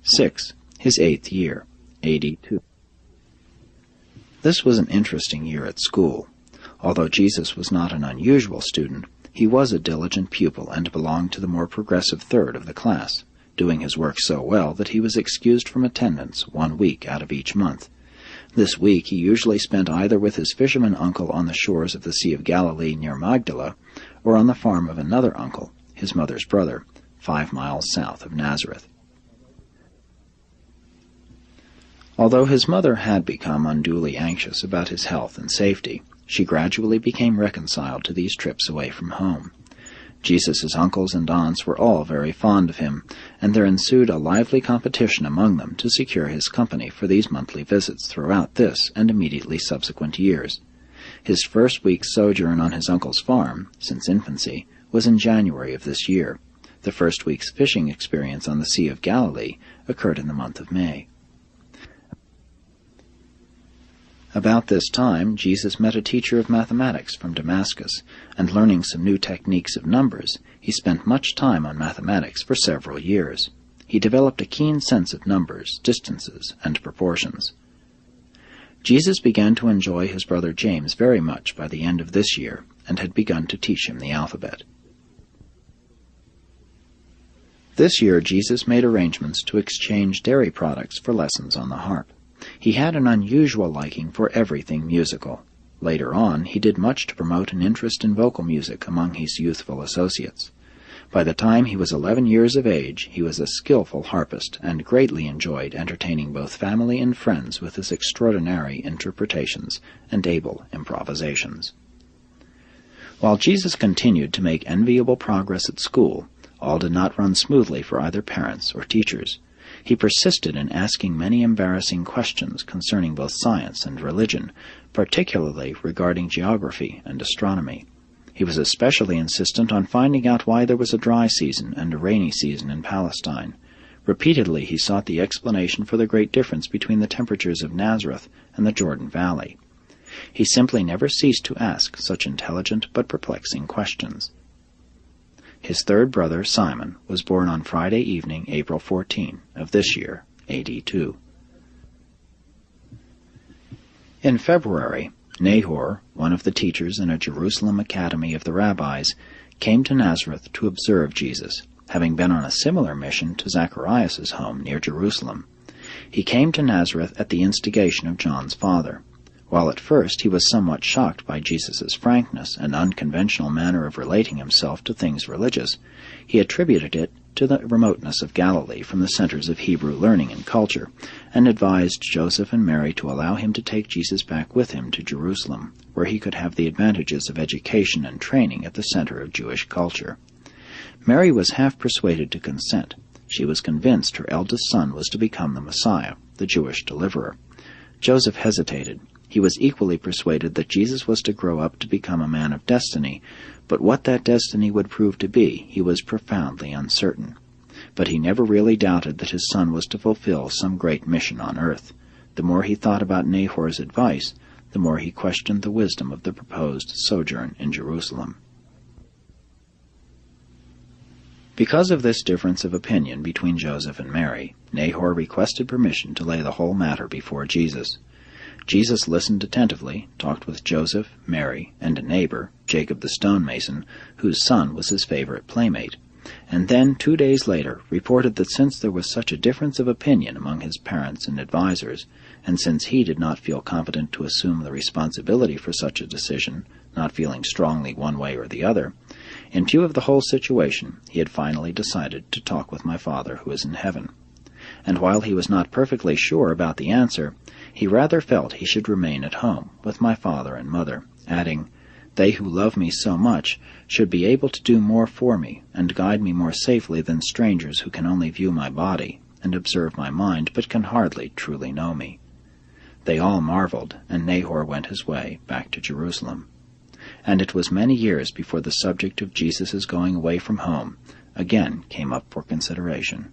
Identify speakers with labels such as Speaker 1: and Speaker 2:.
Speaker 1: 6. His 8th year, AD 2. This was an interesting year at school. Although Jesus was not an unusual student, he was a diligent pupil and belonged to the more progressive third of the class, doing his work so well that he was excused from attendance 1 week out of each month. This week he usually spent either with his fisherman uncle on the shores of the Sea of Galilee near Magdala, or on the farm of another uncle, his mother's brother, 5 miles south of Nazareth. Although his mother had become unduly anxious about his health and safety, she gradually became reconciled to these trips away from home. Jesus' uncles and aunts were all very fond of him, and there ensued a lively competition among them to secure his company for these monthly visits throughout this and immediately subsequent years. His first week's sojourn on his uncle's farm, since infancy, was in January of this year. The first week's fishing experience on the Sea of Galilee occurred in the month of May. About this time, Jesus met a teacher of mathematics from Damascus, and learning some new techniques of numbers, he spent much time on mathematics for several years. He developed a keen sense of numbers, distances, and proportions. Jesus began to enjoy his brother James very much by the end of this year, and had begun to teach him the alphabet. This year Jesus made arrangements to exchange dairy products for lessons on the harp. He had an unusual liking for everything musical. Later on, he did much to promote an interest in vocal music among his youthful associates. By the time he was 11 years of age, he was a skillful harpist and greatly enjoyed entertaining both family and friends with his extraordinary interpretations and able improvisations. While Jesus continued to make enviable progress at school, all did not run smoothly for either parents or teachers. He persisted in asking many embarrassing questions concerning both science and religion, particularly regarding geography and astronomy. He was especially insistent on finding out why there was a dry season and a rainy season in Palestine. Repeatedly he sought the explanation for the great difference between the temperatures of Nazareth and the Jordan Valley. He simply never ceased to ask such intelligent but perplexing questions. His third brother, Simon, was born on Friday evening, April 14, of this year, AD 2. In February, Nahor, one of the teachers in a Jerusalem academy of the rabbis, came to Nazareth to observe Jesus, having been on a similar mission to Zacharias' home near Jerusalem. He came to Nazareth at the instigation of John's father. While at first he was somewhat shocked by Jesus' frankness and unconventional manner of relating himself to things religious, he attributed it to the remoteness of Galilee from the centers of Hebrew learning and culture, and advised Joseph and Mary to allow him to take Jesus back with him to Jerusalem, where he could have the advantages of education and training at the center of Jewish culture. Mary was half persuaded to consent. She was convinced her eldest son was to become the Messiah, the Jewish deliverer. Joseph hesitated. He was equally persuaded that Jesus was to grow up to become a man of destiny, but what that destiny would prove to be, he was profoundly uncertain. But he never really doubted that his son was to fulfill some great mission on earth. The more he thought about Nahor's advice, the more he questioned the wisdom of the proposed sojourn in Jerusalem. Because of this difference of opinion between Joseph and Mary, Nahor requested permission to lay the whole matter before Jesus. Jesus listened attentively, talked with Joseph, Mary, and a neighbor, Jacob the stonemason, whose son was his favorite playmate, and then 2 days later reported that since there was such a difference of opinion among his parents and advisers, and since he did not feel competent to assume the responsibility for such a decision, not feeling strongly one way or the other, in view of the whole situation, he had finally decided to talk with my Father who is in heaven. And while he was not perfectly sure about the answer, he rather felt he should remain at home with my father and mother, adding, "They who love me so much should be able to do more for me and guide me more safely than strangers who can only view my body and observe my mind but can hardly truly know me." They all marveled, and Nahor went his way back to Jerusalem. And it was many years before the subject of Jesus' going away from home again came up for consideration.